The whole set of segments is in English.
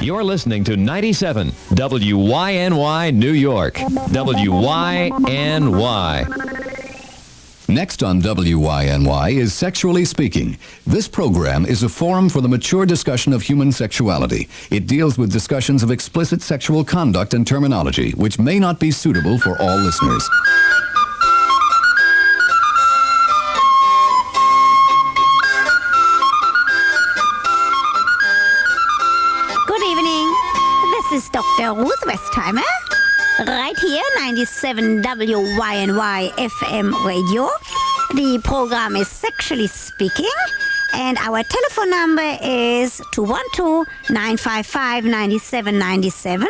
You're listening to 97 WYNY New York. WYNY. Next on WYNY is Sexually Speaking. This program is a forum for the mature discussion of human sexuality. It deals with discussions of explicit sexual conduct and terminology, which may not be suitable for all listeners. Good evening. This is Dr. Ruth Westheimer, right here, 97 WYNY FM radio. The program is Sexually Speaking, and our telephone number is 212-955-9797.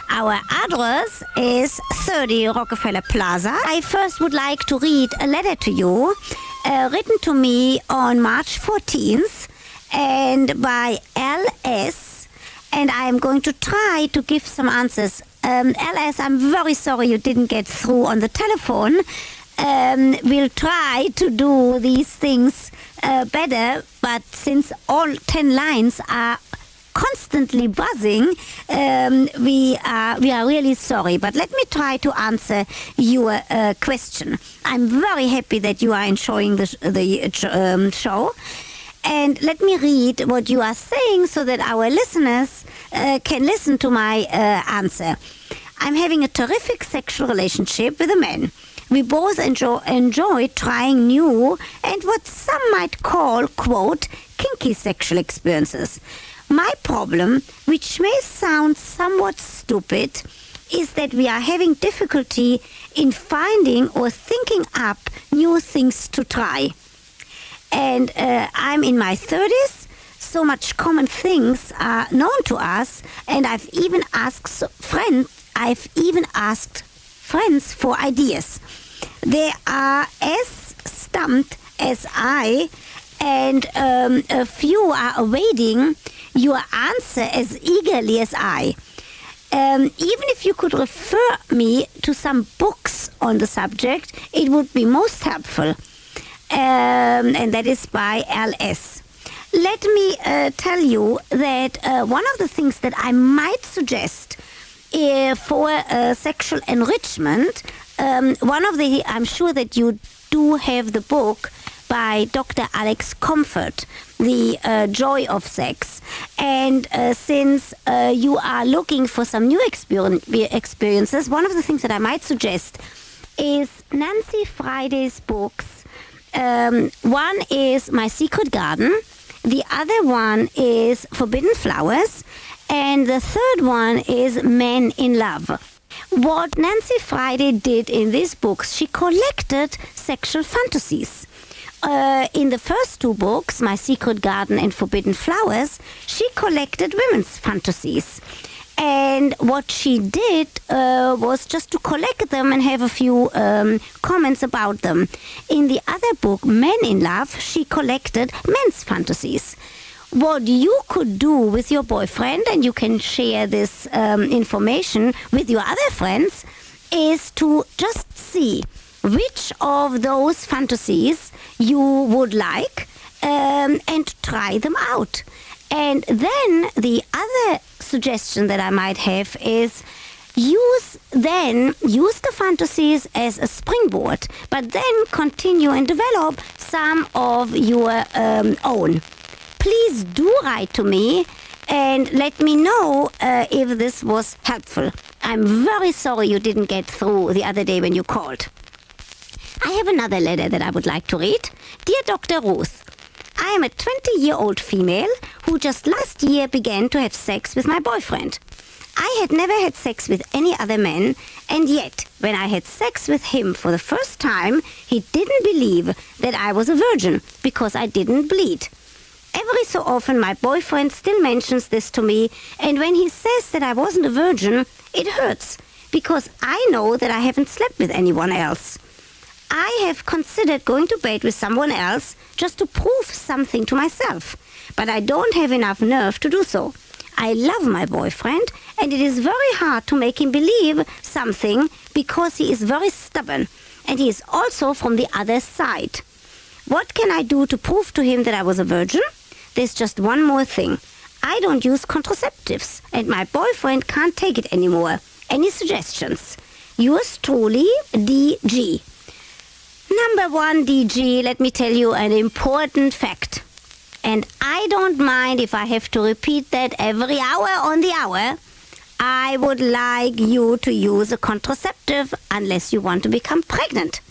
Our address is 30 Rockefeller Plaza. I first would like to read a letter to you, written to me on March 14th, and by L.S., and I'm going to try to give some answers. LS, I'm very sorry you didn't get through on the telephone. We'll try to do these things better, but since all 10 lines are constantly buzzing, we are really sorry. But let me try to answer your question. I'm very happy that you are enjoying the show. And let me read what you are saying so that our listeners can listen to my answer. I'm having a terrific sexual relationship with a man. We both enjoy trying new and what some might call, quote, kinky sexual experiences. My problem, which may sound somewhat stupid, is that we are having difficulty in finding or thinking up new things to try. And I'm in my 30s, so much common things are known to us, and I've even asked friends for ideas. They are as stumped as I, and a few are awaiting your answer as eagerly as I. Even if you could refer me to some books on the subject, it would be most helpful. And that is by L.S. Let me tell you that one of the things that I might suggest for sexual enrichment, I'm sure that you do have the book by Dr. Alex Comfort, The Joy of Sex. And since you are looking for some new experiences, one of the things that I might suggest is Nancy Friday's books. One is My Secret Garden, the other one is Forbidden Flowers, and the third one is Men in Love. What Nancy Friday did in these books, she collected sexual fantasies. In the first two books, My Secret Garden and Forbidden Flowers, she collected women's fantasies. And what she did was just to collect them and have a few comments about them. In the other book, Men in Love, she collected men's fantasies. What you could do with your boyfriend, and you can share this information with your other friends, is to just see which of those fantasies you would like and try them out. And then the other suggestion that I might have is use the fantasies as a springboard, but then continue and develop some of your own. Please do write to me and let me know if this was helpful. I'm very sorry you didn't get through the other day when you called. I have another letter that I would like to read. Dear Dr. Ruth, I am a 20-year-old female who just last year began to have sex with my boyfriend. I had never had sex with any other man, and yet, when I had sex with him for the first time, he didn't believe that I was a virgin because I didn't bleed. Every so often, my boyfriend still mentions this to me, and when he says that I wasn't a virgin, it hurts because I know that I haven't slept with anyone else. I have considered going to bed with someone else just to prove something to myself, but I don't have enough nerve to do so. I love my boyfriend, and it is very hard to make him believe something because he is very stubborn, and he is also from the other side. What can I do to prove to him that I was a virgin? There's just one more thing. I don't use contraceptives and my boyfriend can't take it anymore. Any suggestions? Yours truly, DG. Number one, DG, let me tell you an important fact. And I don't mind if I have to repeat that every hour on the hour. I would like you to use a contraceptive unless you want to become pregnant.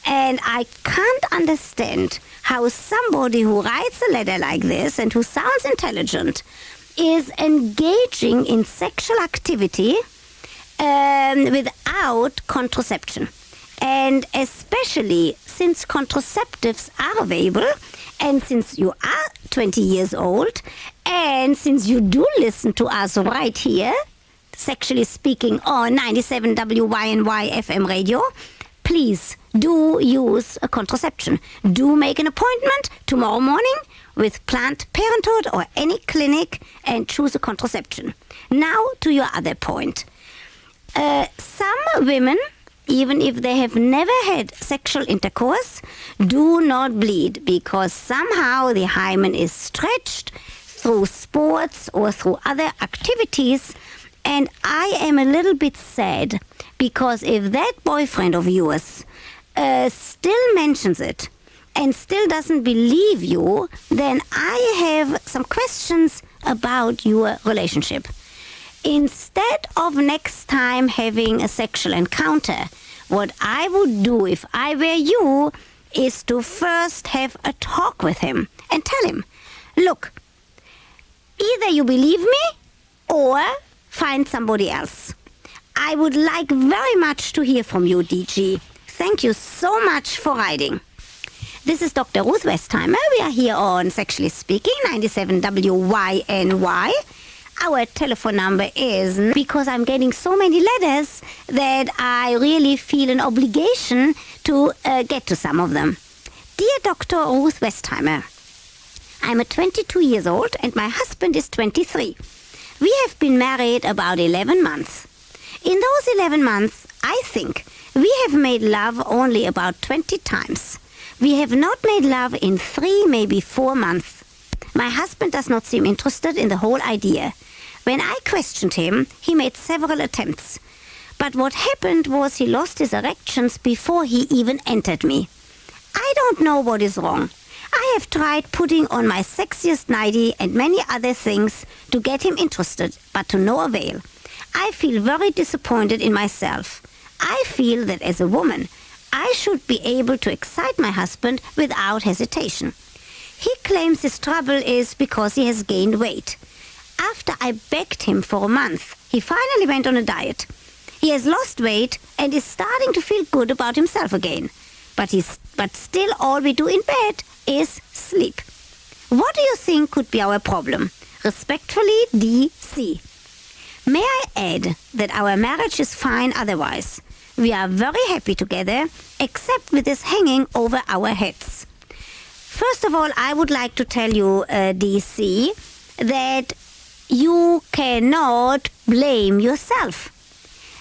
And I can't understand how somebody who writes a letter like this and who sounds intelligent is engaging in sexual activity without contraception. And especially since contraceptives are available, and since you are 20 years old, and since you do listen to us right here, Sexually Speaking, on 97 WYNY FM radio, please do use a contraception. Do make an appointment tomorrow morning with Planned Parenthood or any clinic and choose a contraception. Now to your other point. Some women, even if they have never had sexual intercourse, do not bleed because somehow the hymen is stretched through sports or through other activities. And I am a little bit sad because if that boyfriend of yours still mentions it and still doesn't believe you, then I have some questions about your relationship. Instead of next time having a sexual encounter, what I would do if I were you is to first have a talk with him and tell him, look, either you believe me or find somebody else. I would like very much to hear from you, DG. Thank you so much for writing. This is Dr. Ruth Westheimer. We are here on Sexually Speaking, 97 WYNY. Our telephone number is, because I'm getting so many letters that I really feel an obligation to get to some of them. Dear Dr. Ruth Westheimer, I'm 22 years old and my husband is 23. We have been married about 11 months. In those 11 months, I think we have made love only about 20 times. We have not made love in 3, maybe 4 months. My husband does not seem interested in the whole idea. When I questioned him, he made several attempts. But what happened was he lost his erections before he even entered me. I don't know what is wrong. I have tried putting on my sexiest nightie and many other things to get him interested, but to no avail. I feel very disappointed in myself. I feel that as a woman, I should be able to excite my husband without hesitation. He claims his trouble is because he has gained weight. After I begged him for a month, he finally went on a diet. He has lost weight and is starting to feel good about himself again. But still all we do in bed is sleep. What do you think could be our problem? Respectfully, DC. May I add that our marriage is fine otherwise. We are very happy together, except with this hanging over our heads. First of all, I would like to tell you, DC, that you cannot blame yourself.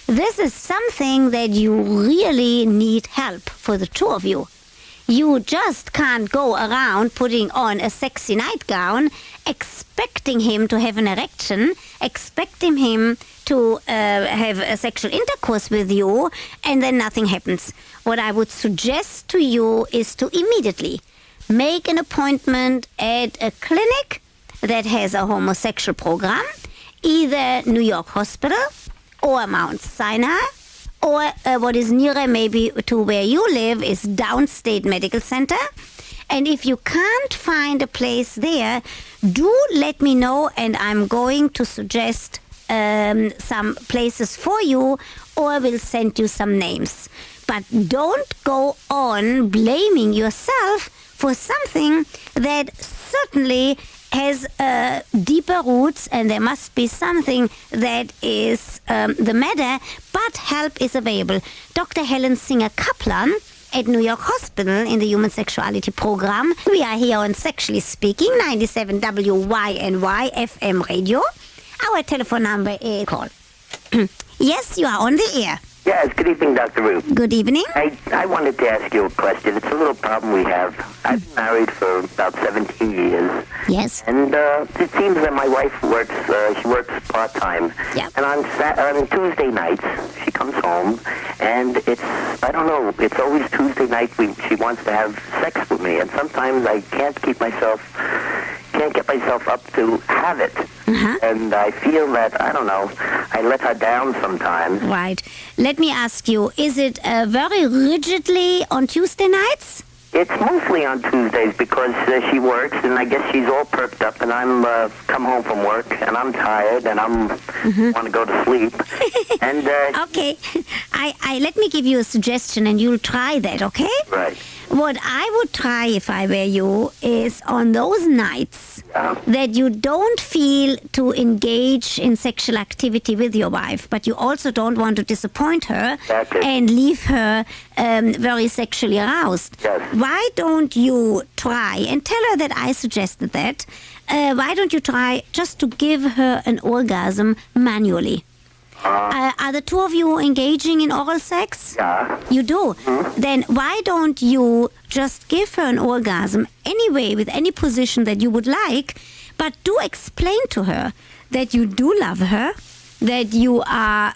This is something that you really need help for the two of you. You just can't go around putting on a sexy nightgown, expecting him to have an erection, expecting him to have a sexual intercourse with you, and then nothing happens. What I would suggest to you is to immediately make an appointment at a clinic that has a homosexual program, either New York Hospital or Mount Sinai, or what is nearer maybe to where you live is Downstate Medical Center. And if you can't find a place there, do let me know and I'm going to suggest some places for you or will send you some names. But don't go on blaming yourself for something that certainly has deeper roots, and there must be something that is the matter, but help is available. Dr. Helen Singer-Kaplan at New York Hospital in the Human Sexuality Program. We are here on Sexually Speaking, 97 WYNY FM radio. Our telephone number is call. Yes, you are on the air. Yes, good evening, Dr. Ruth. Good evening. I wanted to ask you a question. It's a little problem we have. I've been married for about 17 years. Yes. And it seems that my wife works, she works part-time. Yep. And on Tuesday nights, she comes home, and I don't know, it's always Tuesday night she wants to have sex with me. And sometimes I can't get myself up to have it. Uh-huh. And I feel that, I don't know, I let her down sometimes. Right. Let me ask you, is it very rigidly on Tuesday nights? It's mostly on Tuesdays because she works, and I guess she's all perked up, and I'm come home from work, and I'm tired, and want to go to sleep. And Okay. I let me give you a suggestion, and you'll try that, okay? Right. What I would try if I were you is on those nights that you don't feel to engage in sexual activity with your wife, but you also don't want to disappoint her and leave her very sexually aroused. Yes. Why don't you try, and tell her that I suggested that, why don't you try just to give her an orgasm manually? Are the two of you engaging in oral sex? Yeah. You do? Then why don't you just give her an orgasm anyway with any position that you would like, but do explain to her that you do love her, that you are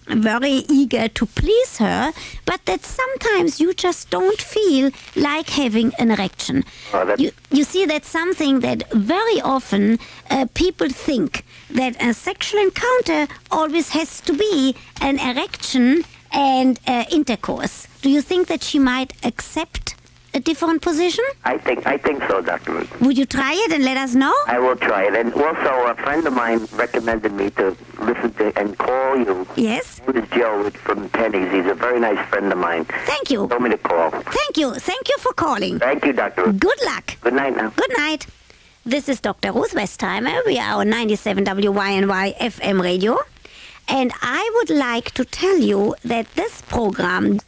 very eager to please her, but that sometimes you just don't feel like having an erection. You see, that's something that very often people think that a sexual encounter always has to be an erection and intercourse. Do you think that she might accept a different position? I think so, Dr. Ruth. Would you try it and let us know? I will try it. And also, a friend of mine recommended me to listen to and call you. Yes. This is Joe from Penny's. He's a very nice friend of mine. Thank you. He told me to call. Thank you. Thank you for calling. Thank you, Dr. Ruth. Good luck. Good night now. Good night. This is Dr. Ruth Westheimer. We are on 97 WYNY FM radio. And I would like to tell you that this program...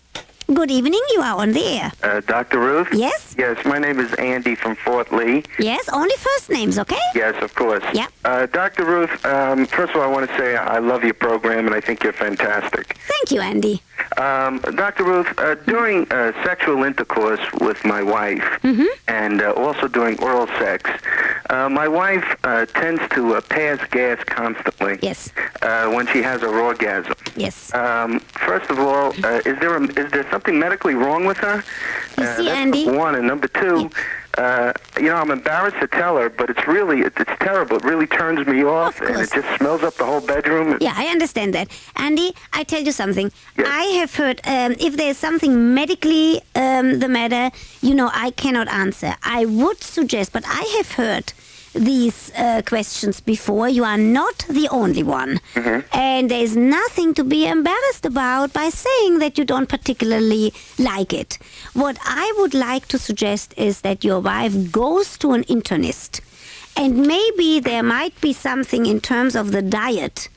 Good evening, you are on the air. Dr. Ruth? Yes? Yes, my name is Andy from Fort Lee. Yes, only first names, okay? Yes, of course. Yeah. Dr. Ruth, first of all, I want to say I love your program, and I think you're fantastic. Thank you, Andy. Dr. Ruth, during sexual intercourse with my wife, and also during oral sex, my wife tends to pass gas constantly. Yes. When she has her orgasm. Yes. First of all, is there something medically wrong with her? You see, that's Andy? Number one, and number two, I'm embarrassed to tell her, but it's terrible. It really turns me off, and it just smells up the whole bedroom. Yeah, I understand that. Andy, I tell you something. Yes. I have heard, if there's something medically the matter, I cannot answer. I would suggest, but I have heard these questions before. You are not the only one. And there's nothing to be embarrassed about by saying that you don't particularly like it. What I would like to suggest is that your wife goes to an internist. And maybe there might be something in terms of the diet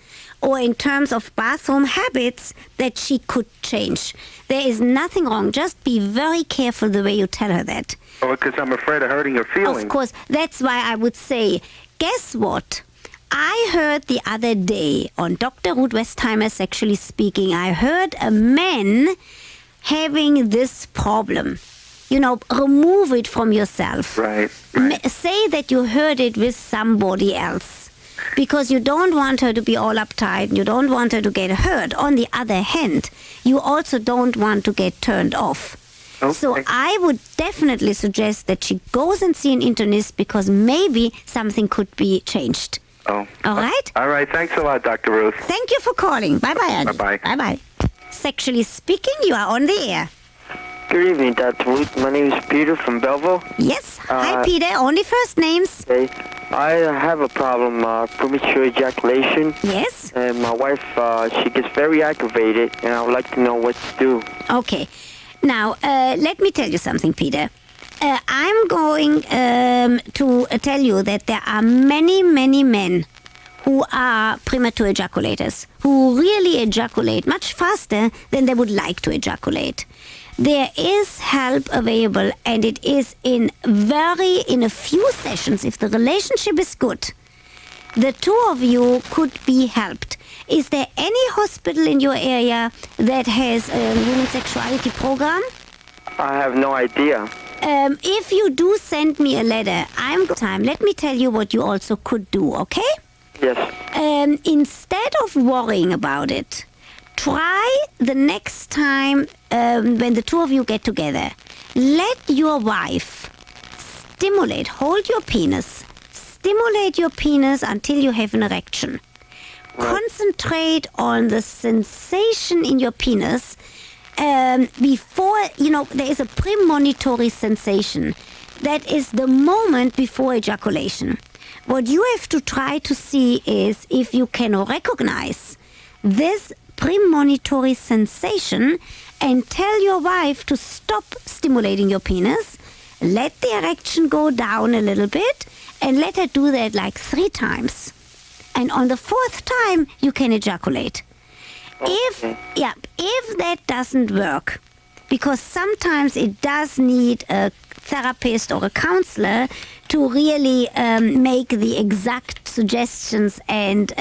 or in terms of bathroom habits that she could change. There is nothing wrong. Just be very careful the way you tell her that. Oh, because I'm afraid of hurting her feelings. Of course. That's why I would say, guess what? I heard the other day on Dr. Ruth Westheimer Sexually Speaking, I heard a man having this problem. Remove it from yourself. Right. Say that you heard it with somebody else. Because you don't want her to be all uptight, and you don't want her to get hurt. On the other hand, you also don't want to get turned off. Okay. So I would definitely suggest that she goes and see an internist because maybe something could be changed. Oh. All right? All right. Thanks a lot, Dr. Ruth. Thank you for calling. Bye-bye, Andy. Bye-bye. Bye-bye. Sexually Speaking, you are on the air. Good evening, Dr. Ruth. My name is Peter from Belleville. Yes. Hi, Peter. Only first names. Okay. I have a problem, premature ejaculation. Yes. And my wife, she gets very aggravated, and I would like to know what to do. Okay. Now, let me tell you something, Peter. I'm going to tell you that there are many, many men who are premature ejaculators, who really ejaculate much faster than they would like to ejaculate. There is help available, and it is in a few sessions, if the relationship is good, the two of you could be helped. Is there any hospital in your area that has a human sexuality program? I have no idea. If you do send me a letter, let me tell you what you also could do, okay? Yes. Instead of worrying about it, try the next time when the two of you get together, let your wife hold your penis, stimulate your penis until you have an erection. Concentrate on the sensation in your penis before, there is a premonitory sensation. That is the moment before ejaculation. What you have to try to see is if you can recognize this premonitory sensation and tell your wife to stop stimulating your penis, let the erection go down a little bit, and let her do that like 3 times. And on the 4th time, you can ejaculate. Okay. If that doesn't work, because sometimes it does need a therapist or a counselor to really make the exact suggestions and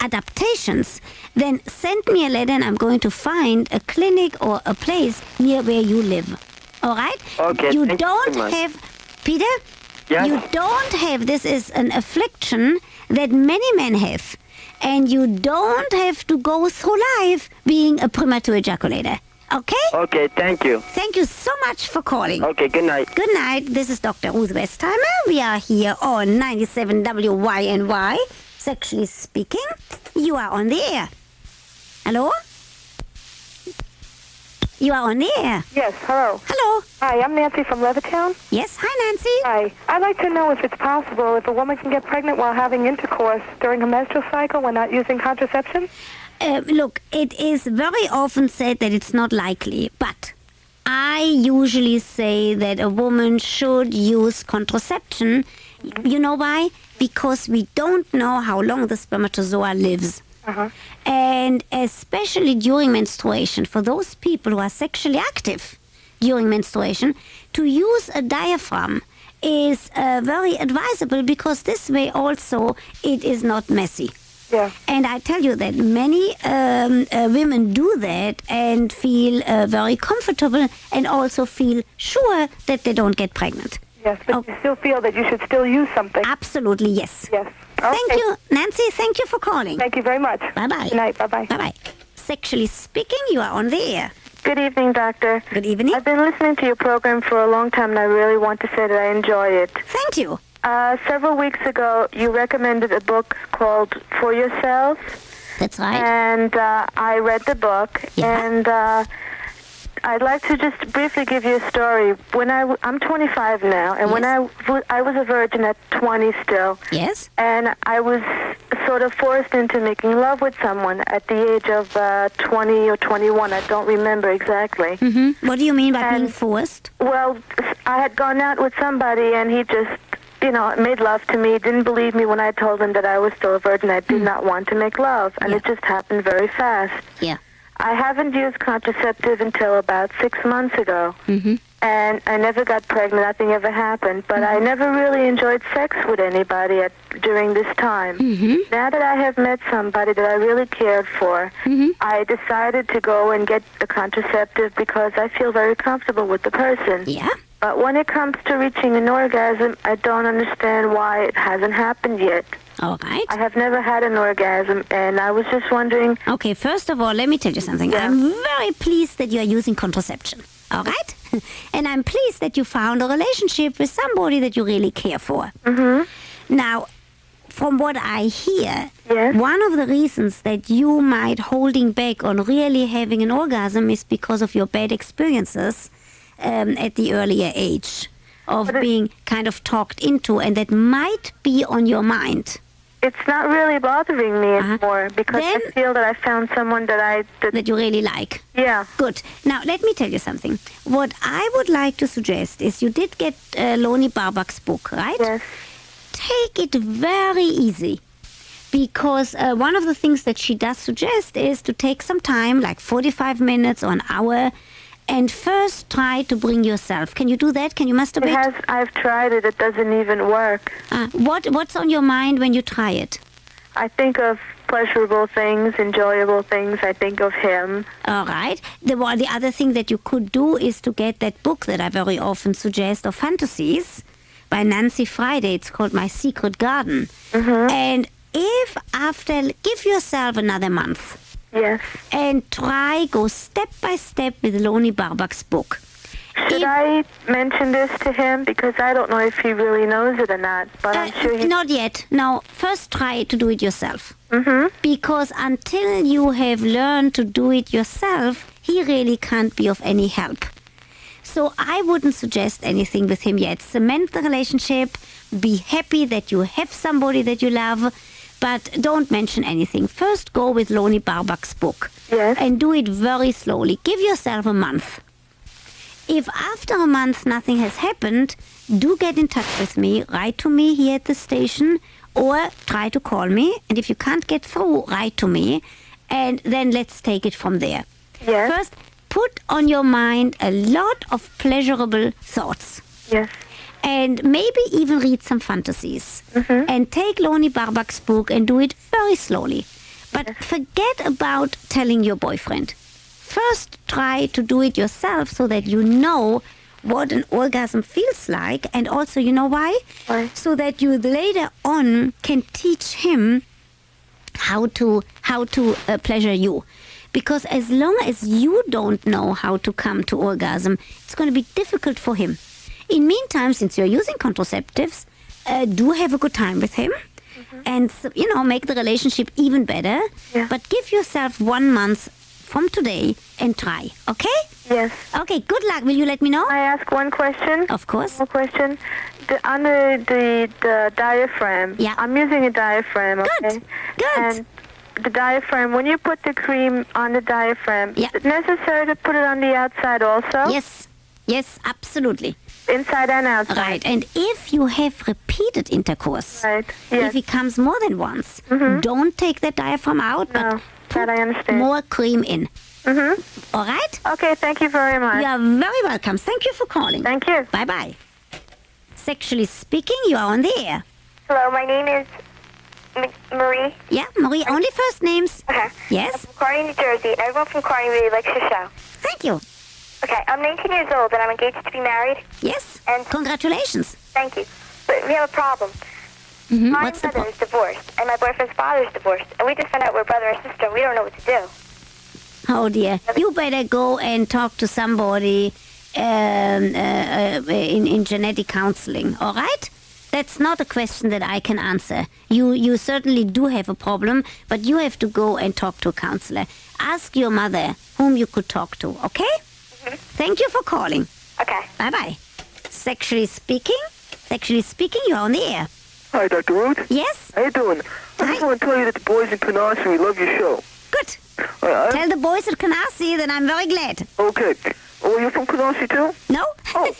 adaptations, then send me a letter and I'm going to find a clinic or a place near where you live. All right? Okay. You thank don't very much. have, Peter? Yes? You don't have, this is an affliction that many men have. And you don't have to go through life being a premature ejaculator. Okay? Okay, thank you. Thank you so much for calling. Okay, good night. Good night. This is Dr. Ruth Westheimer. We are here on 97 WYNY. Sexually speaking, you are on the air. Hello? You are on the air. Yes, hello. Hello. Hi, I'm Nancy from Levittown. Yes, hi Nancy. Hi. I'd like to know if it's possible if a woman can get pregnant while having intercourse during her menstrual cycle when not using contraception. Look, it is very often said that it's not likely, but I usually say that a woman should use contraception. You know why? Because we don't know how long the spermatozoa lives. And especially during menstruation, for those people who are sexually active during menstruation, to use a diaphragm is very advisable because this way also it is not messy. Yeah. And I tell you that many women do that and feel very comfortable and also feel sure that they don't get pregnant. Yes, but you still feel that you should still use something. Absolutely, yes. Yes. Okay. Thank you, Nancy. Thank you for calling. Thank you very much. Bye-bye. Good night. Bye-bye. Bye-bye. Sexually speaking, you are on the air. Good evening, Doctor. Good evening. I've been listening to your program for a long time, and I really want to say that I enjoy it. Thank you. Several weeks ago, you recommended a book called For Yourself. That's right. And I read the book, Yeah. and I'd like to just briefly give you a story. When I'm 25 now, and when I was a virgin at 20 still. Yes. And I was sort of forced into making love with someone at the age of 20 or 21. I don't remember exactly. Mm-hmm. What do you mean by being forced? Well, I had gone out with somebody, and he just, made love to me. Didn't believe me when I told him that I was still a virgin. I did not want to make love, and it just happened very fast. Yeah. I haven't used contraceptive until about 6 months ago. Mm-hmm. And I never got pregnant. Nothing ever happened. But I never really enjoyed sex with anybody during this time. Mm-hmm. Now that I have met somebody that I really cared for, I decided to go and get a contraceptive because I feel very comfortable with the person. Yeah. But when it comes to reaching an orgasm, I don't understand why it hasn't happened yet. All right. I have never had an orgasm, and I was just wondering... Okay, first of all, let me tell you something. Yeah. I'm very pleased that you are using contraception. All right? And I'm pleased that you found a relationship with somebody that you really care for. Mm-hmm. Now, from what I hear, Yes. one of the reasons that you might holding back on really having an orgasm is because of your bad experiences at the earlier age of being kind of talked into, and that might be on your mind. It's not really bothering me anymore because Then- I feel that I found someone that That you really like. yeah. Good. Now, let me tell you something. What I would like to suggest is you did get Loni Barbach's book, right? Yes. Take it very easy. Because one of the things that she does suggest is to take some time, like 45 minutes or an hour, and first try to bring yourself. Can you do that? Can you masturbate? I've tried it. It doesn't even work. What's on your mind when you try it? I think of pleasurable things, enjoyable things. I think of him. All right. The other thing that you could do is to get that book that I very often suggest of fantasies by Nancy Friday. It's called My Secret Garden. And give yourself another month. Yes. And go step by step with Lonnie Barbach's book. Should I mention this to him? Because I don't know if he really knows it or not, but I'm sure he... Not yet. No, first try to do it yourself. Because until you have learned to do it yourself, he really can't be of any help. So I wouldn't suggest anything with him yet. Cement the relationship. Be happy that you have somebody that you love. But don't mention anything. First go with Lonnie Barbach's book. Yes. And do it very slowly. Give yourself a month. If after a month nothing has happened, do get in touch with me. Write to me here at the station or try to call me. And if you can't get through, write to me. And then let's take it from there. Yes. First, put on your mind a lot of pleasurable thoughts. Yes. And maybe even read some fantasies. And take Lonnie Barbach's book and do it very slowly. But forget about telling your boyfriend. First, try to do it yourself so that you know what an orgasm feels like. And also, you know why? Why? So that you later on can teach him how to pleasure you. Because as long as you don't know how to come to orgasm, it's going to be difficult for him. In meantime, since you're using contraceptives, do have a good time with him. And, make the relationship even better. Yeah. But give yourself 1 month from today and try, okay? Yes. Okay, good luck. Will you let me know? I ask one question? Of course. One question. Under the diaphragm. Yeah. I'm using a diaphragm, okay? Good. And the diaphragm, when you put the cream on the diaphragm, Yeah. is it necessary to put it on the outside also? Yes, absolutely. Inside and outside. Right, and if you have repeated intercourse, Right, yes. if it comes more than once, don't take the diaphragm out, No, but that I understand. more cream in. All right? Okay, thank you very much. You are very welcome. Thank you for calling. Thank you. Bye-bye. Sexually speaking, you are on the air. Hello, my name is Marie. Yeah, Marie, only first names. I'm Yes? from Kearney, New Jersey, and everyone from Kearney really likes your show. Thank you. Okay, I'm 19 years old, and I'm engaged to be married. Yes? And Congratulations. thank you. But we have a problem. My What's the mother is divorced, and my boyfriend's father is divorced, and we just found out we're brother and sister, and we don't know what to do. Oh, dear. You better go and talk to somebody in genetic counseling, all right? That's not a question that I can answer. You certainly do have a problem, but you have to go and talk to a counselor. Ask your mother whom you could talk to, okay? Thank you for calling. Okay. Bye-bye. Sexually speaking, you're on the air. Hi, Dr. Ruth. Yes? How you doing? I just want to tell you that the boys in Canarsie, we love your show. Good. Tell the boys at Canarsie that I'm very glad. Okay. Oh, you're from Canarsie, too? No? Oh,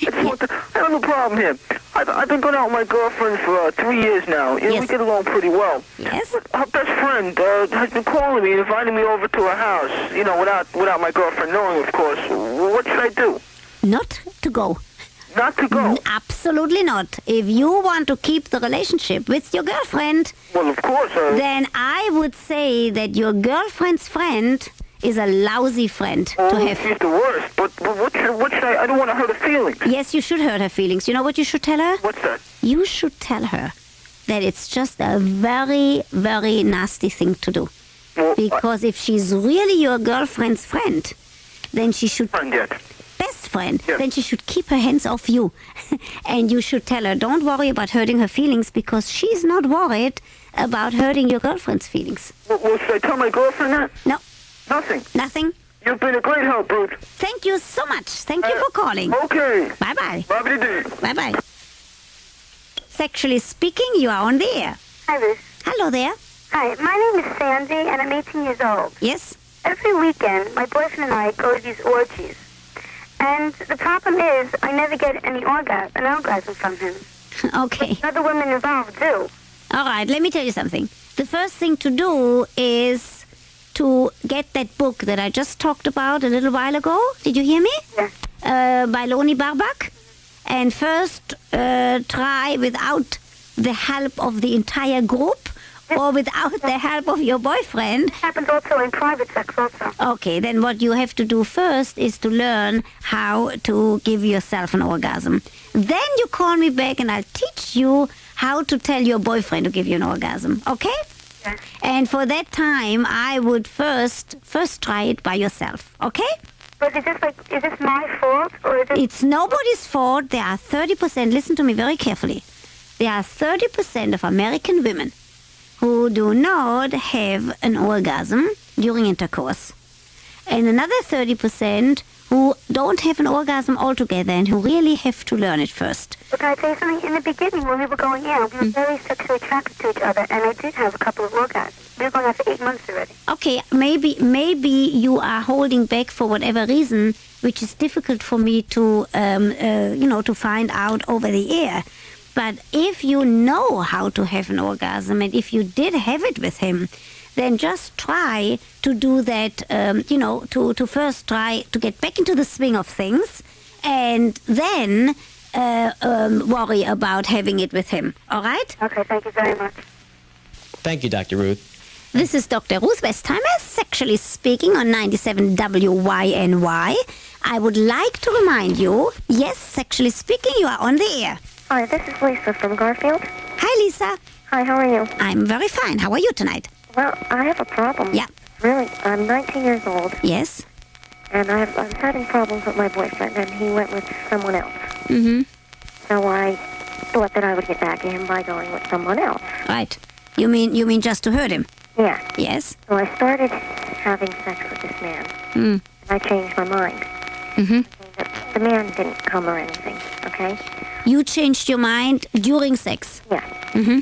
I have no problem here. I've been going out with my girlfriend for 3 years now. You know, Yes. we get along pretty well. Yes? But her best friend has been calling me and inviting me over to her house. You know, without my girlfriend knowing, of course. What should I do? Not to go. Not to go? Absolutely not. If you want to keep the relationship with your girlfriend, Well, of course. then I would say that your girlfriend's friend is a lousy friend to have. She's the worst. But what should I don't want to hurt her feelings. Yes, you should hurt her feelings. You know what you should tell her? What's that? You should tell her that it's just a very, very nasty thing to do. Well, Because if she's really your girlfriend's friend, then she should... friend yet. Best friend, Yes. then she should keep her hands off you. And you should tell her, don't worry about hurting her feelings, because she's not worried about hurting your girlfriend's feelings. Well, should I tell my girlfriend that? No, Nothing. nothing. You've been a great help, Ruth. Thank you so much. Thank you for calling. Okay. Bye-bye. Bye-bye. Bye-bye. Sexually speaking, you are on the air. Hi, Ruth. Hello there. Hi, my name is Sandy, and I'm 18 years old. Yes? Every weekend, my boyfriend and I go to these orgies. And the problem is, I never get an orgasm from him. Okay. Other women involved do. All right, let me tell you something. The first thing to do is to get that book that I just talked about a little while ago. Did you hear me? Yes. By Lonnie Barbach. And first try without the help of the entire group, or without the help of your boyfriend. It happens also in private sex also. Okay, then what you have to do first is to learn how to give yourself an orgasm. Then you call me back and I'll teach you how to tell your boyfriend to give you an orgasm, okay? Yes. And for that time, I would first try it by yourself, okay? But is this my fault, or is it... It's nobody's fault. There are 30%, listen to me very carefully. There are 30% of American women who do not have an orgasm during intercourse. And another 30% who don't have an orgasm altogether and who really have to learn it first. But can I tell you something? In the beginning, when we were going out, we were very sexually attracted to each other, and I did have a couple of orgasms. We were going out for 8 months already. Okay, maybe you are holding back for whatever reason, which is difficult for me to, to find out over the air. But if you know how to have an orgasm, and if you did have it with him, then just try to do that, to first try to get back into the swing of things, and then worry about having it with him. All right? Okay, thank you very much. Thank you, Dr. Ruth. This is Dr. Ruth Westheimer, sexually speaking on 97 WYNY. I would like to remind you, yes, sexually speaking, you are on the air. Hi, this is Lisa from Garfield. Hi, Lisa. Hi, how are you? I'm very fine. How are you tonight? Well, I have a problem. Yeah. Really, I'm 19 years old, Yes. and I was having problems with my boyfriend, and he went with someone else. Mm-hmm. So I thought that I would get back at him by going with someone else. Right. You mean just to hurt him? Yeah. Yes. So I started having sex with this man, Mm. and I changed my mind. Mm-hmm. The man didn't come or anything, okay? You changed your mind during sex? Yeah. Mm-hmm.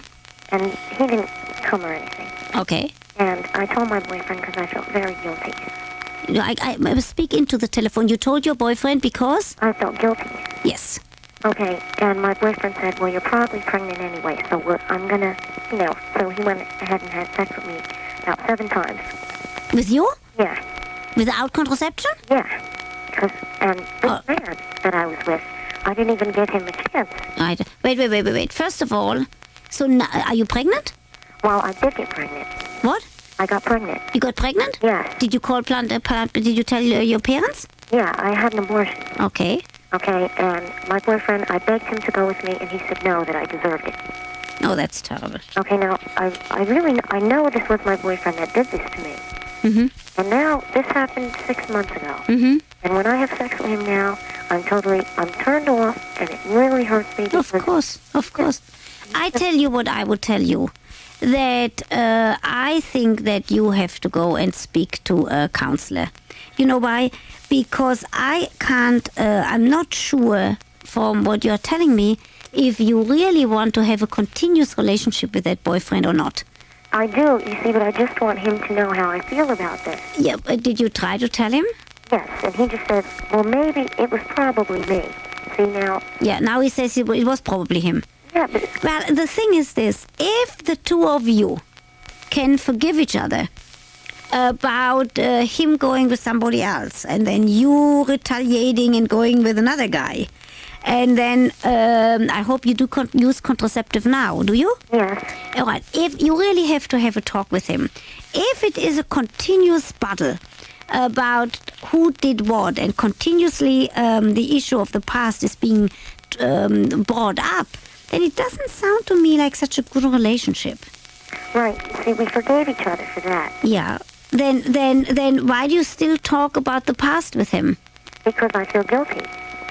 And he didn't come or anything. Okay. And I told my boyfriend because I felt very guilty. I speak into the telephone. You told your boyfriend because? I felt guilty. Yes. Okay, and my boyfriend said, well, you're probably pregnant anyway, so I'm going to, so he went ahead and had sex with me about 7 times. With you? Yeah. Without contraception? Yeah. And this man that I was with, I didn't even give him a chance. Right. Wait. First of all, so now, are you pregnant? Well, I did get pregnant. What? I got pregnant. You got pregnant? Yes. Did you call did you tell your parents? Yeah, I had an abortion. Okay. Okay, and my boyfriend, I begged him to go with me, and he said no, that I deserved it. Oh, that's terrible. Okay, now, I know this was my boyfriend that did this to me. Mm-hmm. And now, this happened 6 months ago. Mm-hmm. And when I have sex with him now, I'm turned off, and it really hurts me. Of course. I tell you what I would tell you. That I think that you have to go and speak to a counselor. You know why? Because I can't, I'm not sure from what you're telling me if you really want to have a continuous relationship with that boyfriend or not. I do, you see, but I just want him to know how I feel about this. Yeah, but did you try to tell him? Yes, and he just said, well, maybe it was probably me. See, now... Yeah, now he says it was probably him. Yeah, but... Well, the thing is this. If the two of you can forgive each other about him going with somebody else, and then you retaliating and going with another guy, and then I hope you do use contraceptive now, do you? Yes. All right. If you really have to have a talk with him, if it is a continuous battle about who did what, and continuously the issue of the past is being brought up, then it doesn't sound to me like such a good relationship. Right. See, we forgave each other for that. Yeah. Then why do you still talk about the past with him? Because I feel guilty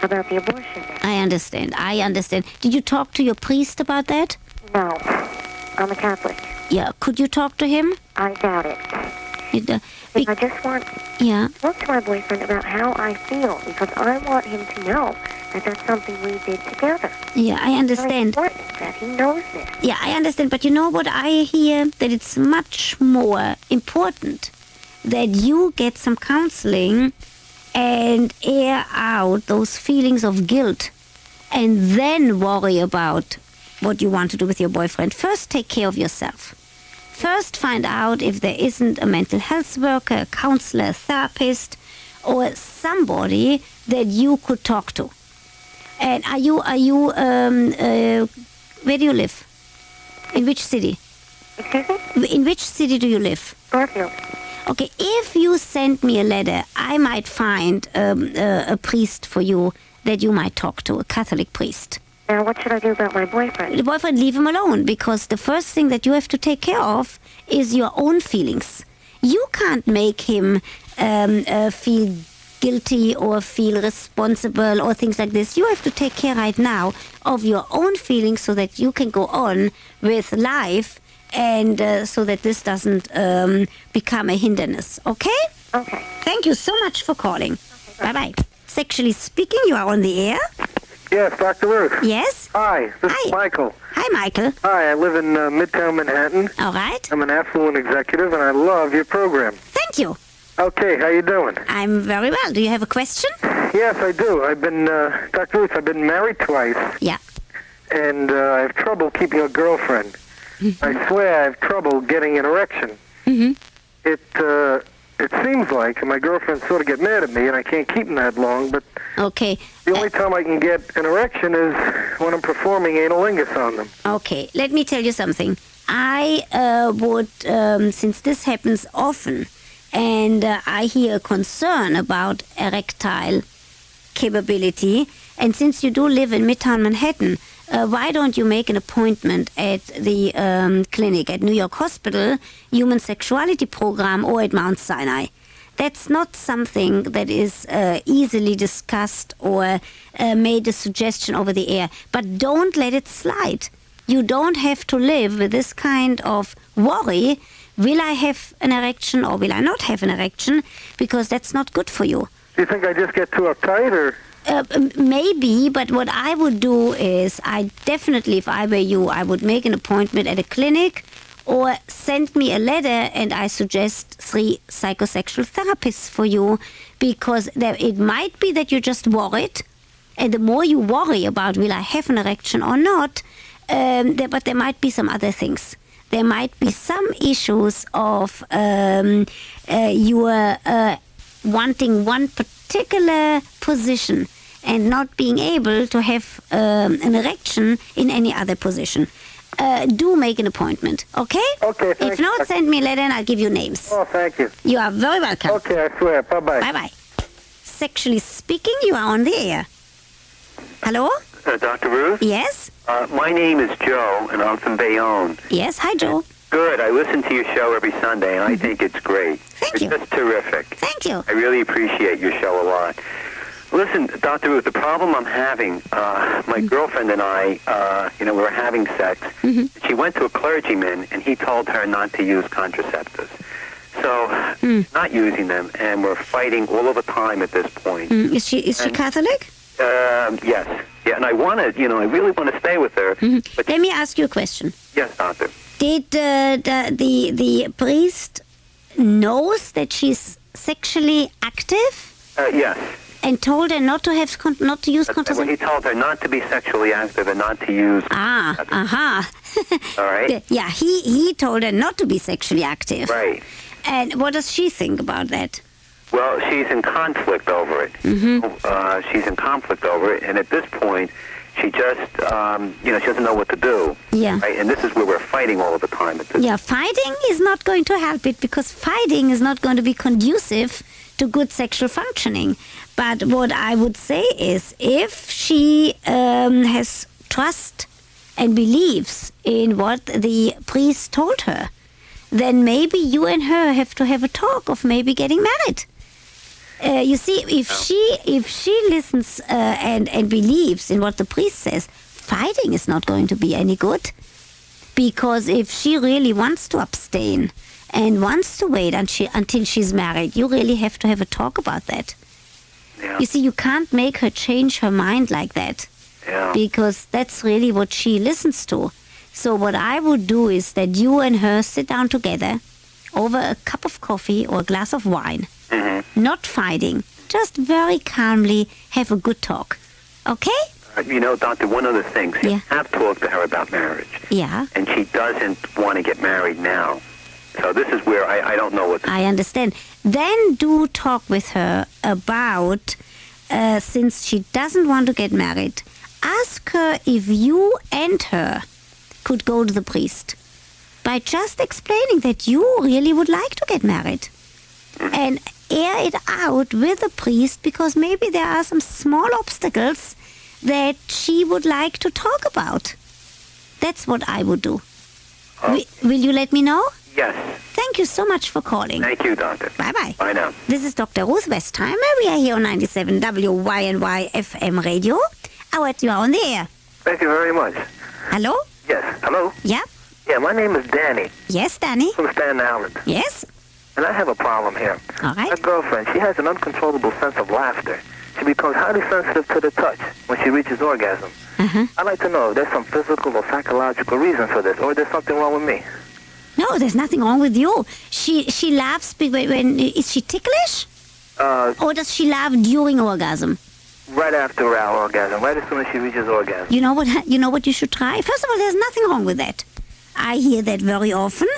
about the abortion. I understand. Did you talk to your priest about that? No. I'm a Catholic. Yeah. Could you talk to him? I doubt it. I just want to talk to my boyfriend about how I feel, because I want him to know that that's something we did together. Yeah, I understand. It's very important that he knows this. Yeah, I understand. But you know what I hear? That it's much more important that you get some counseling and air out those feelings of guilt, and then worry about what you want to do with your boyfriend. First, take care of yourself. First, find out if there isn't a mental health worker, a counselor, a therapist, or somebody that you could talk to. And where do you live? In which city? Excuse me? In which city do you live? Northfield. Okay, if you send me a letter, I might find a priest for you that you might talk to, a Catholic priest. Now, what should I do about my boyfriend? The boyfriend, leave him alone, because the first thing that you have to take care of is your own feelings. You can't make him feel guilty or feel responsible or things like this. You have to take care right now of your own feelings so that you can go on with life and so that this doesn't become a hindrance. Okay? Okay. Thank you so much for calling. Okay, bye-bye. Sexually speaking, you are on the air. Yes, Dr. Ruth. Yes? Hi, this is Michael. Hi, Michael. Hi, I live in Midtown Manhattan. All right. I'm an affluent executive, and I love your program. Thank you. Okay, how you doing? I'm very well. Do you have a question? Yes, I do. I've been, Dr. Ruth, I've been married twice. Yeah. And I have trouble keeping a girlfriend. I swear I have trouble getting an erection. It seems like my girlfriend sort of get mad at me, and I can't keep them that long, but okay. The only time I can get an erection is when I'm performing analingus on them. Okay, let me tell you something. I would, since this happens often, and I hear a concern about erectile capability, and since you do live in Midtown Manhattan, why don't you make an appointment at the clinic at New York Hospital, Human Sexuality Program, or at Mount Sinai? That's not something that is easily discussed or made a suggestion over the air. But don't let it slide. You don't have to live with this kind of worry. Will I have an erection or will I not have an erection? Because that's not good for you. Do you think I just get too uptight, or...? Maybe, but what I would do is, I definitely, if I were you, I would make an appointment at a clinic or send me a letter and I suggest 3 psychosexual therapists for you, because it might be that you're just worried, and the more you worry about will I have an erection or not, but there might be some other things. There might be some issues of you are wanting one particular position and not being able to have an erection in any other position. Do make an appointment, okay? Okay, thanks. If not, send me a letter and I'll give you names. Oh, thank you. You are very welcome. Okay, I swear. Bye-bye. Bye-bye. Sexually speaking, you are on the air. Hello? Dr. Ruth? Yes? My name is Joe, and I'm from Bayonne. Yes, hi, Joe. Good. I listen to your show every Sunday, and I think it's great. Thank you. It's just terrific. Thank you. I really appreciate your show a lot. Listen, Dr. Ruth, the problem I'm having, my girlfriend and I, we were having sex. She went to a clergyman, and he told her not to use contraceptives. So, not using them, and we're fighting all of the time at this point. Is she Catholic? Yes. Yeah, and I really want to stay with her. But let me ask you a question. Yes, Doctor. Did the priest knows that she's sexually active? Yes. And told her not to use contraceptives? Well, he told her not to be sexually active and not to use... All right. Yeah, he told her not to be sexually active. Right. And what does she think about that? Well, she's in conflict over it. She's in conflict over it, and at this point, she just, she doesn't know what to do. Yeah. Right? And this is where we're fighting all of the time. Fighting is not going to help it, because fighting is not going to be conducive to good sexual functioning. But what I would say is, if she has trust and believes in what the priest told her, then maybe you and her have to have a talk of maybe getting married. You see, if she listens and believes in what the priest says, fighting is not going to be any good. Because if she really wants to abstain and wants to wait until she's married, you really have to have a talk about that. Yeah. You see, you can't make her change her mind like that. Yeah. Because that's really what she listens to. So what I would do is that you and her sit down together over a cup of coffee or a glass of wine. Not fighting, just very calmly have a good talk. Okay? Doctor, one other thing. You have talked to her about marriage. Yeah. And she doesn't want to get married now. So this is where I don't know what to do. I understand. Then do talk with her about, since she doesn't want to get married, ask her if you and her could go to the priest. by just explaining that you really would like to get married. And air it out with the priest, because maybe there are some small obstacles that she would like to talk about. That's what I would do. Will you let me know? Yes. Thank you so much for calling. Thank you, Doctor. Bye-bye. Bye now. This is Dr. Ruth Westheimer. We are here on 97 WYNY FM radio. Howard, you are on the air. Thank you very much. Hello? Yes. Hello? Yeah? Yeah, my name is Danny. Yes, Danny? From Staten Island. Yes? And I have a problem here. All right. My girlfriend, she has an uncontrollable sense of laughter. She becomes highly sensitive to the touch when she reaches orgasm. I'd like to know if there's some physical or psychological reason for this, or there's something wrong with me. No, there's nothing wrong with you. She laughs when is she ticklish? Or does she laugh during orgasm? Right after our orgasm, right as soon as she reaches orgasm. You know what you should try? First of all, there's nothing wrong with that. I hear that very often.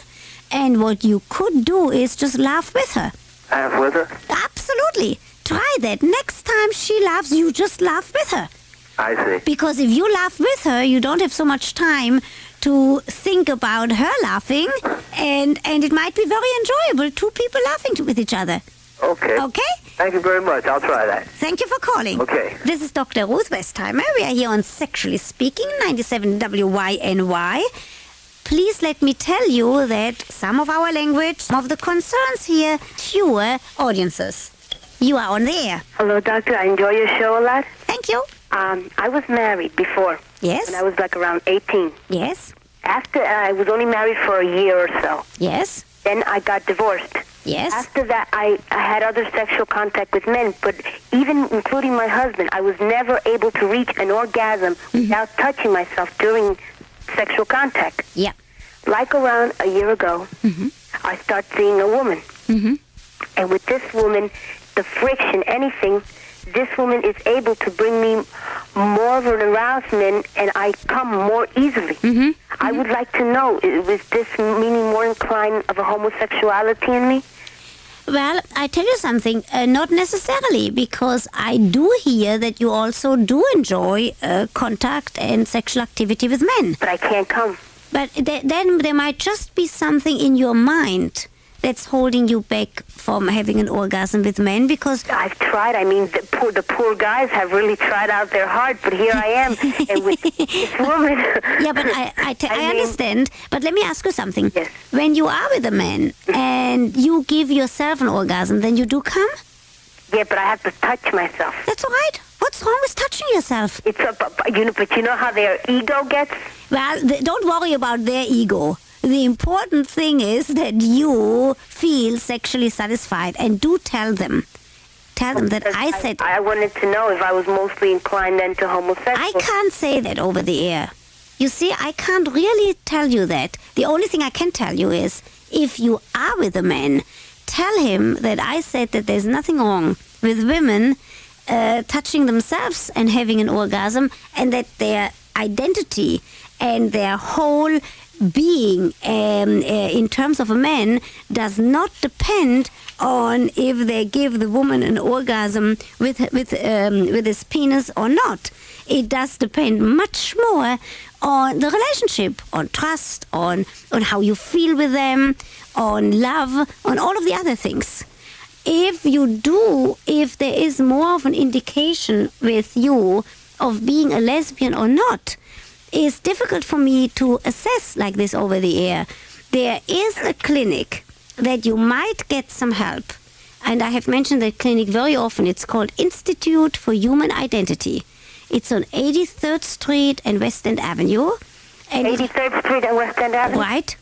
And what you could do is just laugh with her. Laugh with her? Absolutely. Try that. Next time she laughs, you just laugh with her. I see. Because if you laugh with her, you don't have so much time to think about her laughing, and it might be very enjoyable, two people laughing with each other. Okay. Okay? Thank you very much. I'll try that. Thank you for calling. Okay. This is Dr. Ruth Westheimer. We are here on Sexually Speaking, 97 WYNY. Please let me tell you that some of our language, some of the concerns here, fewer audiences. You are on the air. Hello, Doctor. I enjoy your show a lot. Thank you. I was married before. Yes. When I was like around 18. Yes. After I was only married for a year or so. Yes. Then I got divorced. Yes. After that, I had other sexual contact with men, but even including my husband, I was never able to reach an orgasm without touching myself during sexual contact. Yeah. Like around a year ago, I start seeing a woman. And with this woman, the friction, anything, this woman is able to bring me more of an arousement, and I come more easily. I would like to know, is this meaning more inclined of a homosexuality in me? Well, I tell you something, not necessarily, because I do hear that you also do enjoy contact and sexual activity with men. But I can't come. But then there might just be something in your mind that's holding you back from having an orgasm with men, because I've tried. I mean, the poor guys have really tried out their heart, but here I am, and with this woman. Yeah, but I understand. But let me ask you something. Yes. When you are with a man and you give yourself an orgasm, then you do come? Yeah, but I have to touch myself. That's all right. What's wrong with touching yourself? But you know how their ego gets? Well, don't worry about their ego. The important thing is that you feel sexually satisfied, and do tell them. Tell them that I said... I wanted to know if I was mostly inclined then to homosexual. I can't say that over the air. You see, I can't really tell you that. The only thing I can tell you is, if you are with a man, tell him that I said that there's nothing wrong with women touching themselves and having an orgasm, and that their identity and their whole being in terms of a man does not depend on if they give the woman an orgasm with his penis or not. It does depend much more on the relationship, on trust, on how you feel with them, on love, on all of the other things. If there is more of an indication with you of being a lesbian or not, it's difficult for me to assess like this over the air. There is a clinic that you might get some help, and I have mentioned that clinic very often. It's called Institute for Human Identity. It's on 83rd Street and West End Avenue. 83rd Street and West End Avenue? Right.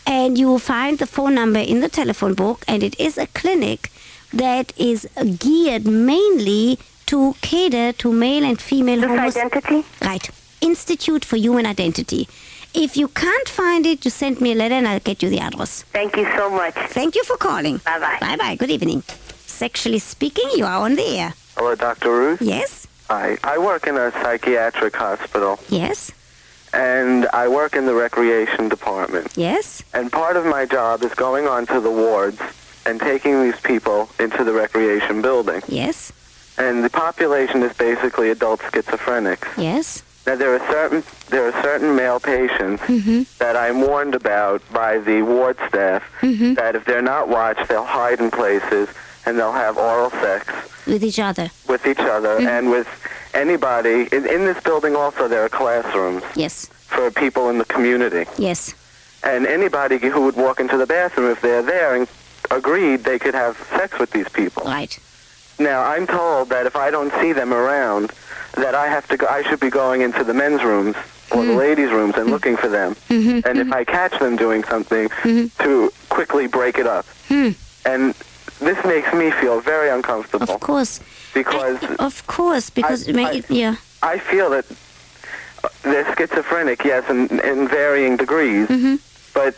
And you will find the phone number in the telephone book, and it is a clinic that is geared mainly to cater to male and female identity? Right. Institute for Human Identity. If you can't find it, you send me a letter and I'll get you the address. Thank you so much. Thank you for calling. Bye-bye. Bye-bye. Good evening. Sexually Speaking, you are on the air. Hello, Dr. Ruth? Yes? Hi. I work in a psychiatric hospital. Yes? And I work in the recreation department. Yes? And part of my job is going onto the wards and taking these people into the recreation building. Yes? And the population is basically adult schizophrenics. Yes? Now, there are certain male patients that I'm warned about by the ward staff that if they're not watched, they'll hide in places and they'll have oral sex with each other. And with anybody. In this building also there are classrooms. Yes. For people in the community. Yes. And anybody who would walk into the bathroom, if they're there and agreed, they could have sex with these people. Right. Now, I'm told that if I don't see them around, that I should be going into the men's rooms or the ladies' rooms and looking for them. And if I catch them doing something, to quickly break it up. And this makes me feel very uncomfortable. Of course. Because I feel that they're schizophrenic, yes, in varying degrees, but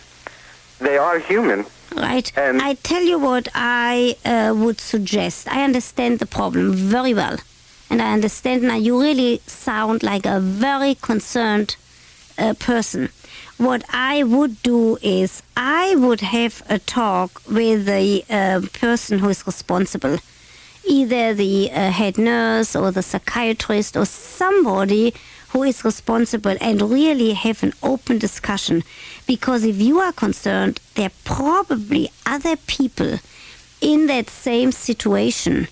they are human. Right. And I tell you what I would suggest. I understand the problem very well. And I understand now you really sound like a very concerned person. What I would do is I would have a talk with the person who is responsible, either the head nurse or the psychiatrist or somebody who is responsible, and really have an open discussion. Because if you are concerned, there are probably other people in that same situation,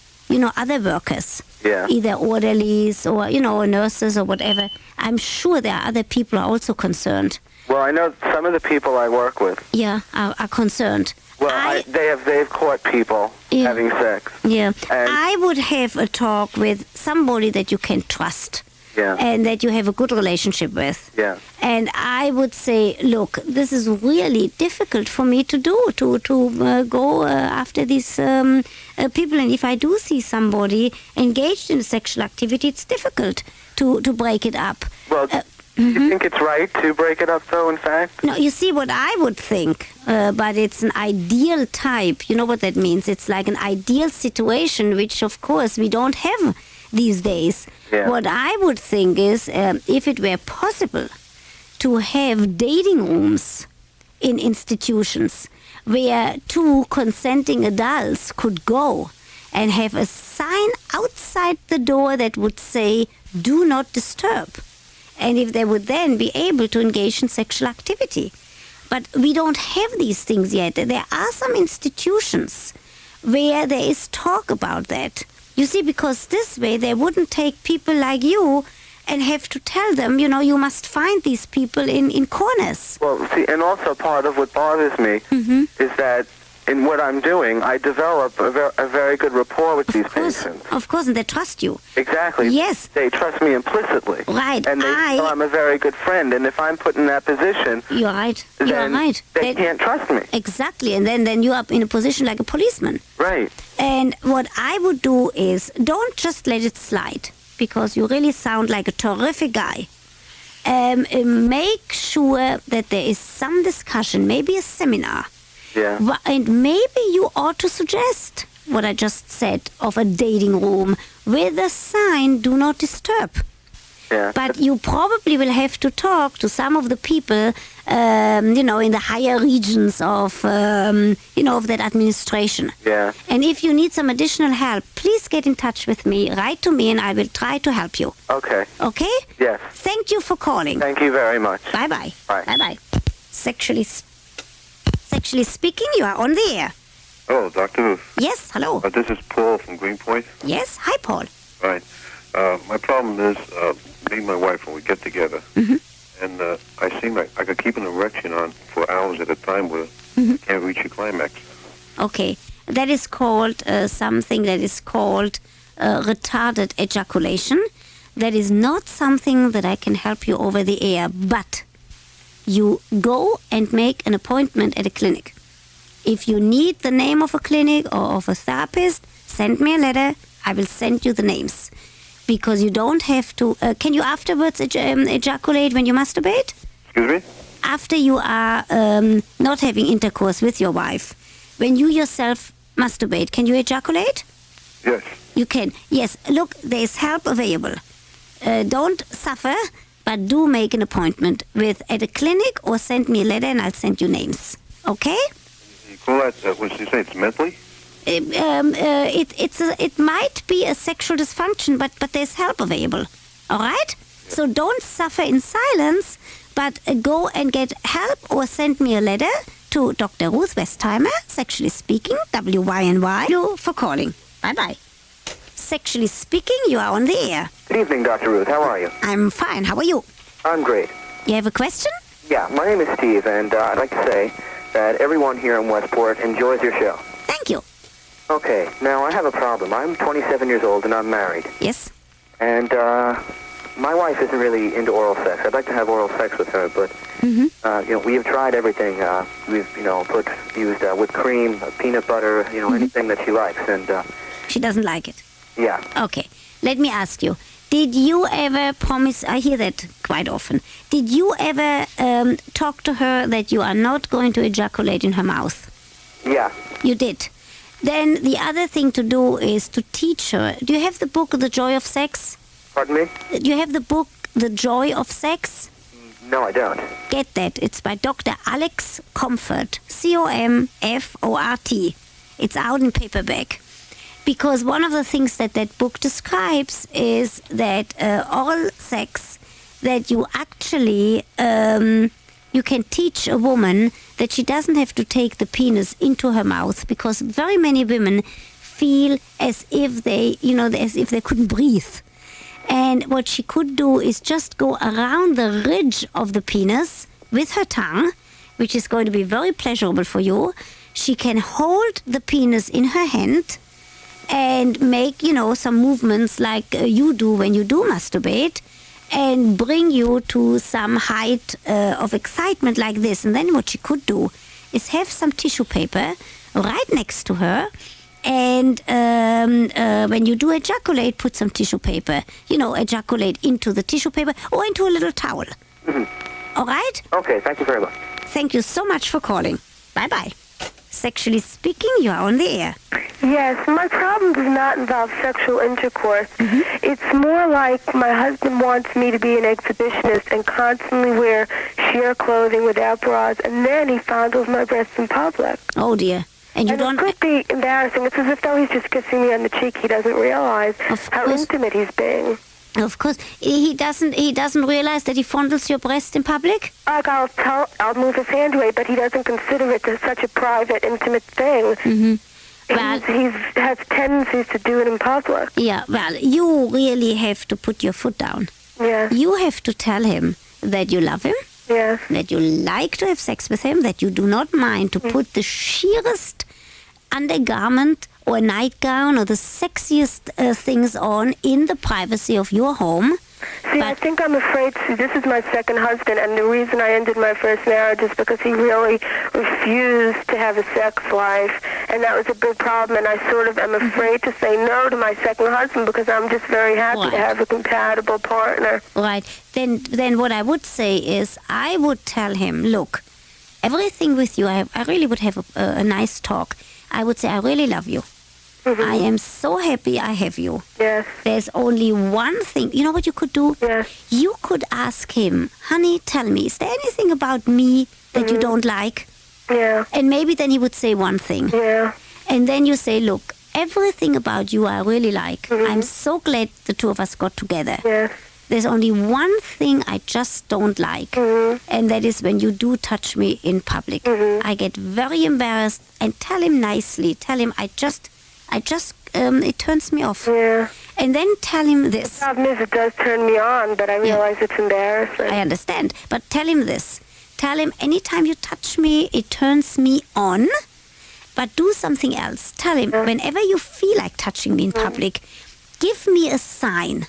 other workers. Yeah. Either orderlies or, nurses or whatever. I'm sure there are other people who are also concerned. Well, I know some of the people I work with. Yeah, are concerned. Well, they've caught people having sex. Yeah. And I would have a talk with somebody that you can trust. Yeah. And that you have a good relationship with. Yeah. And I would say, look, this is really difficult for me to do, to go after these people. And if I do see somebody engaged in sexual activity, it's difficult to break it up. Well, do you think it's right to break it up, though, in fact? No, you see what I would think, but it's an ideal type. You know what that means? It's like an ideal situation, which, of course, we don't have these days. Yeah. What I would think is, if it were possible to have dating rooms in institutions where two consenting adults could go and have a sign outside the door that would say, "Do not disturb." And if they would then be able to engage in sexual activity. But we don't have these things yet. There are some institutions where there is talk about that. You see, because this way they wouldn't take people like you and have to tell them, you must find these people in corners. Well, see, and also part of what bothers me is that in what I'm doing, I develop a very good rapport with these patients. Of course, and they trust you. Exactly. Yes. They trust me implicitly. Right. And they know I'm a very good friend. And if I'm put in that position, you're right. They can't trust me. Exactly. And then you are in a position like a policeman. Right. And what I would do is, don't just let it slide, because you really sound like a terrific guy. Make sure that there is some discussion, maybe a seminar. Yeah. And maybe you ought to suggest what I just said of a dating room with a sign, "Do not disturb." Yeah. But you probably will have to talk to some of the people, in the higher regions of, of that administration. Yeah. And if you need some additional help, please get in touch with me. Write to me and I will try to help you. Okay. Okay? Yes. Thank you for calling. Thank you very much. Bye-bye. Bye. Bye-bye. Sexually speaking, you are on the air. Hello, Dr. Ruth. Yes, hello. This is Paul from Greenpoint. Yes, hi, Paul. Right. My problem is, me and my wife, when we get together, and I seem like I could keep an erection on for hours at a time where I can't reach a climax. Okay. That is called something that is called retarded ejaculation. That is not something that I can help you over the air, but you go and make an appointment at a clinic. If you need the name of a clinic or of a therapist, send me a letter. I will send you the names. Because you don't have to... can you afterwards ejaculate when you masturbate? Excuse me? After you are not having intercourse with your wife, when you yourself masturbate, can you ejaculate? Yes. You can. Yes. Look, there is help available. Don't suffer, but do make an appointment at a clinic or send me a letter and I'll send you names. Okay? You call that, what did you say, it's mentally? It might be a sexual dysfunction, but there's help available. All right? Yeah. So don't suffer in silence, but go and get help or send me a letter to Dr. Ruth Westheimer, Sexually Speaking, WYNY. Thank you for calling. Bye-bye. Sexually Speaking, you are on the air. Good evening, Dr. Ruth. How are you? I'm fine. How are you? I'm great. You have a question? Yeah, my name is Steve, and I'd like to say that everyone here in Westport enjoys your show. Thank you. Okay, now I have a problem. I'm 27 years old and I'm married. Yes. And my wife isn't really into oral sex. I'd like to have oral sex with her, but we have tried everything. We've used whipped cream, peanut butter, anything that she likes, and she doesn't like it. Yeah. Okay. Let me ask you. Did you ever promise, I hear that quite often, did you ever talk to her that you are not going to ejaculate in her mouth? Yeah. You did. Then the other thing to do is to teach her. Do you have the book, The Joy of Sex? Pardon me? Do you have the book, The Joy of Sex? No, I don't. Get that. It's by Dr. Alex Comfort. Comfort. It's out in paperback. Because one of the things that book describes is that oral sex, that you actually, you can teach a woman that she doesn't have to take the penis into her mouth, because very many women feel as if they couldn't breathe. And what she could do is just go around the ridge of the penis with her tongue, which is going to be very pleasurable for you. She can hold the penis in her hand and make, some movements like you do when you do masturbate, and bring you to some height of excitement like this. And then what she could do is have some tissue paper right next to her, and when you do ejaculate, put some tissue paper, ejaculate into the tissue paper or into a little towel. Mm-hmm. All right? Okay, thank you very much. Thank you so much for calling. Bye-bye. Sexually Speaking, you are on the air. Yes, my problem does not involve sexual intercourse. It's more like my husband wants me to be an exhibitionist and constantly wear sheer clothing without bras, and then he fondles my breasts in public. Oh, dear. And it could be embarrassing. It's as if though he's just kissing me on the cheek. He doesn't realize how intimate he's being. Of course. He doesn't realize that he fondles your breast in public? Like I'll move his hand away, but he doesn't consider it such a private, intimate thing. Mm-hmm. Well, he has tendencies to do it in public. Yeah, well, you really have to put your foot down. Yeah. You have to tell him that you love him. Yes. That you like to have sex with him, that you do not mind to put the sheerest undergarment or nightgown or the sexiest things on in the privacy of your home. See, I think I'm afraid, this is my second husband, and the reason I ended my first marriage is because he really refused to have a sex life, and that was a big problem, and I sort of am afraid to say no to my second husband because I'm just very happy to have a compatible partner. Right. Then what I would say is I would tell him, look, everything with you, I really would have a nice talk. I would say, I really love you. Mm-hmm. I am so happy I have you. Yes. There's only one thing. You know what you could do? Yes. You could ask him, honey, tell me, is there anything about me that you don't like? Yeah. And maybe then he would say one thing. Yeah. And then you say, look, everything about you I really like. Mm-hmm. I'm so glad the two of us got together. Yes. There's only one thing I just don't like, and that is when you do touch me in public. I get very embarrassed, and tell him nicely. Tell him it turns me off. Yeah. And then tell him this. The problem is it does turn me on, but I realize it's embarrassing. I understand, but tell him this. Tell him anytime you touch me, it turns me on, but do something else. Tell him whenever you feel like touching me in public, give me a sign.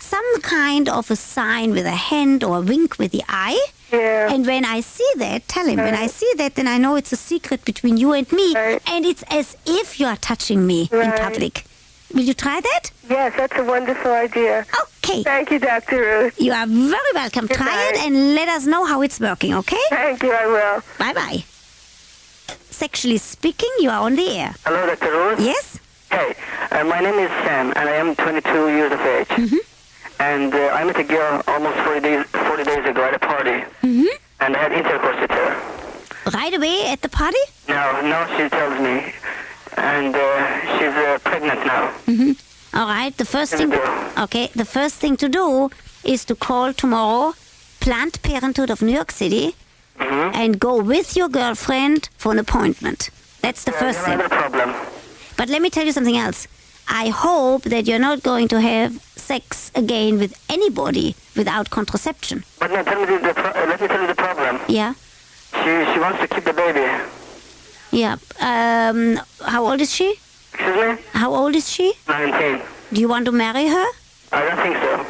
Some kind of a sign with a hand or a wink with the eye. Yeah. And when I see that, tell him, when I see that, then I know it's a secret between you and me. Right. And it's as if you are touching me in public. Will you try that? Yes, that's a wonderful idea. Okay. Thank you, Dr. Ruth. You are very welcome. Good Try night. it and let us know how it's working, okay? Thank you, I will. Bye-bye. Sexually Speaking, you are on the air. Hello, Dr. Ruth. Yes? Hey, my name is Sam, and I am 22 years of age. And I met a girl almost 40 days ago at a party, and I had intercourse with her. Right away at the party? No, she tells me, and she's pregnant now. All right. The first thing to do is to call tomorrow Planned Parenthood of New York City and go with your girlfriend for an appointment. That's the first thing. No problem. But let me tell you something else. I hope that you're not going to have sex again with anybody without contraception. But no, let me tell you the problem. Yeah? She wants to keep the baby. Yeah. How old is she? Excuse me? How old is she? 19. Do you want to marry her? I don't think so.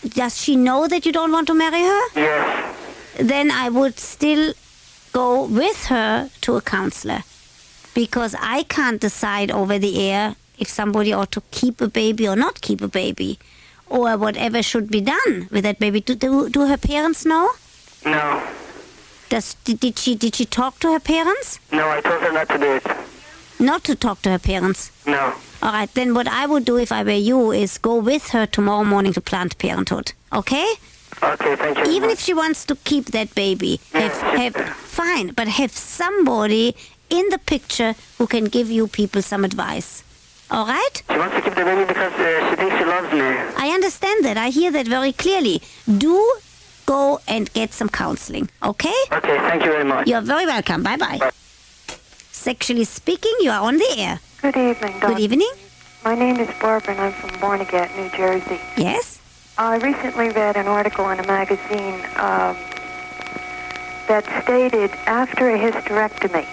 Does she know that you don't want to marry her? Yes. Then I would still go with her to a counselor. Because I can't decide over the air if somebody ought to keep a baby or not keep a baby. Or whatever should be done with that baby. Do her parents know? No. Did she talk to her parents? No, I told her not to do it. Not to talk to her parents? No. All right, then what I would do if I were you is go with her tomorrow morning to Planned Parenthood. Okay? Okay, thank you. Even if she wants to keep that baby, fine, but have somebody in the picture who can give you people some advice. All right? She wants to keep the baby because she thinks she loves me. I understand that. I hear that very clearly. Do go and get some counseling, okay? Okay, thank you very much. You're very welcome. Bye-bye. Bye. Sexually speaking, you are on the air. Good evening, Doctor. Good evening. My name is Barbara, and I'm from Barnegat, New Jersey. Yes? I recently read an article in a magazine that stated after a hysterectomy,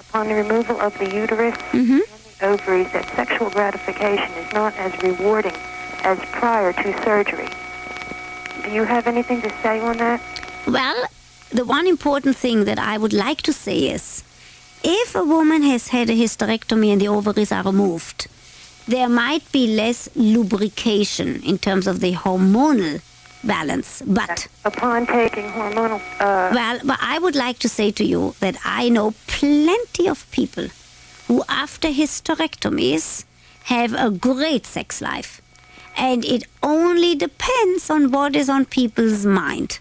upon the removal of the uterus and the ovaries, that sexual gratification is not as rewarding as prior to surgery. Do you have anything to say on that? Well, the one important thing that I would like to say is, if a woman has had a hysterectomy and the ovaries are removed, there might be less lubrication in terms of the hormonal balance, but upon taking hormonal... but I would like to say to you that I know plenty of people who after hysterectomies have a great sex life, and it only depends on what is on people's mind.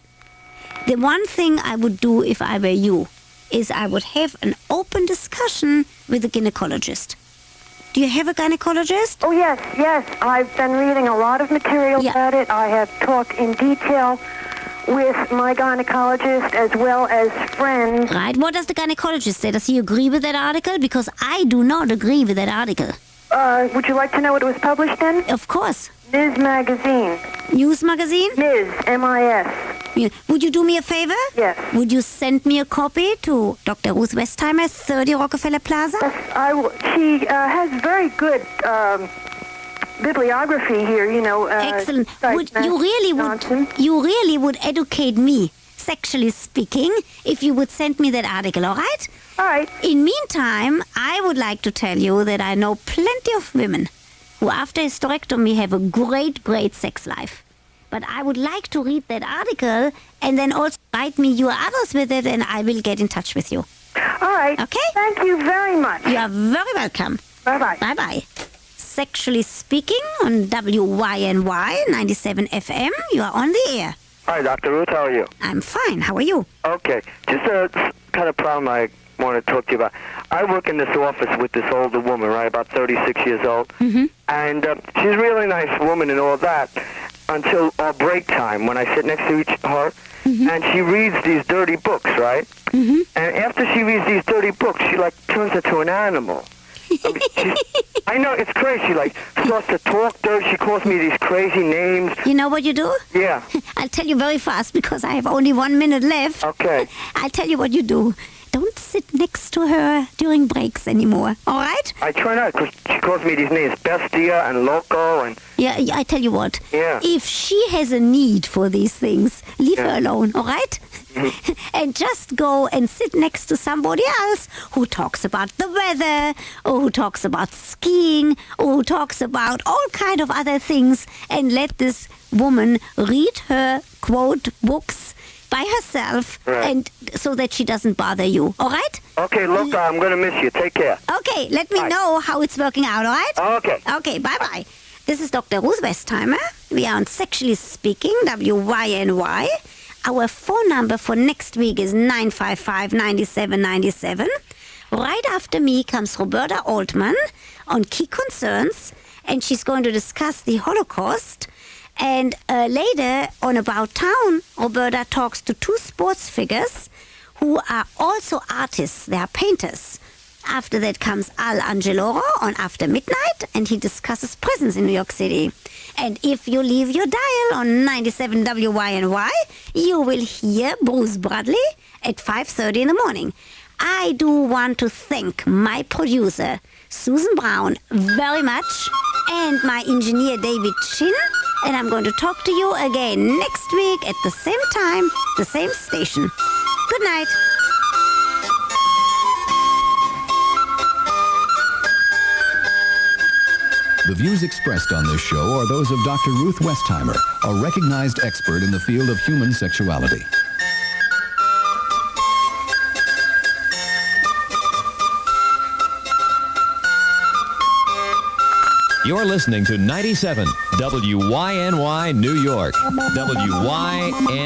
The one thing I would do if I were you is I would have an open discussion with a gynecologist. Do you have a gynecologist? Oh, yes. I've been reading a lot of material about it. I have talked in detail with my gynecologist as well as friends. Right. What does the gynecologist say? Does he agree with that article? Because I do not agree with that article. Would you like to know what it was published in? Of course. Ms. Magazine. News Magazine? Ms. M-I-S. Yeah. Would you do me a favor? Yes. Would you send me a copy to Dr. Ruth Westheimer, 30 Rockefeller Plaza? Yes, I will. She has very good bibliography here, you know. Excellent. You really would educate me, sexually speaking, if you would send me that article, all right? All right. In meantime, I would like to tell you that I know plenty of women who after hysterectomy have a great, great sex life. But I would like to read that article and then also write me your others with it, and I will get in touch with you. All right. Okay? Thank you very much. You are very welcome. Bye-bye. Bye-bye. Sexually speaking on WYNY 97 FM. You are on the air. Hi, Dr. Ruth. How are you? I'm fine. How are you? Okay. Just a kind of problem I want to talk to you about. I work in this office with this older woman, right, about 36 years old. And she's a really nice woman and all that until our break time when I sit next to her. And she reads these dirty books, right? And after she reads these dirty books, she, like, turns into an animal. I know, it's crazy. She, like, starts to talk dirty. She calls me these crazy names. You know what you do? Yeah. I'll tell you very fast because I have only 1 minute left. Okay. I'll tell you what you do. Don't sit next to her during breaks anymore, all right? I try not, because she calls me these names, Bestia and Loco and... Yeah, I tell you what. Yeah. If she has a need for these things, leave her alone, all right? And just go and sit next to somebody else who talks about the weather, or who talks about skiing, or who talks about all kind of other things, and let this woman read her, quote, books by herself, and so that she doesn't bother you, all right? Okay, Loco, I'm going to miss you. Take care. Okay, let me know how it's working out, all right? Okay. Okay, bye-bye. This is Dr. Ruth Westheimer. We are on Sexually Speaking, WYNY. Our phone number for next week is 955-9797. Right after me comes Roberta Altman on Key Concerns, and she's going to discuss the Holocaust. And later on About Town, Roberta talks to two sports figures who are also artists. They are painters. After that comes Al Angeloro on After Midnight, and he discusses prisons in New York City. And if you leave your dial on 97 WYNY, you will hear Bruce Bradley at 5:30 in the morning. I do want to thank my producer, Susan Brown, very much, and my engineer, David Chin. And I'm going to talk to you again next week at the same time, the same station. Good night. The views expressed on this show are those of Dr. Ruth Westheimer, a recognized expert in the field of human sexuality. You're listening to 97 WYNY New York. WYNY.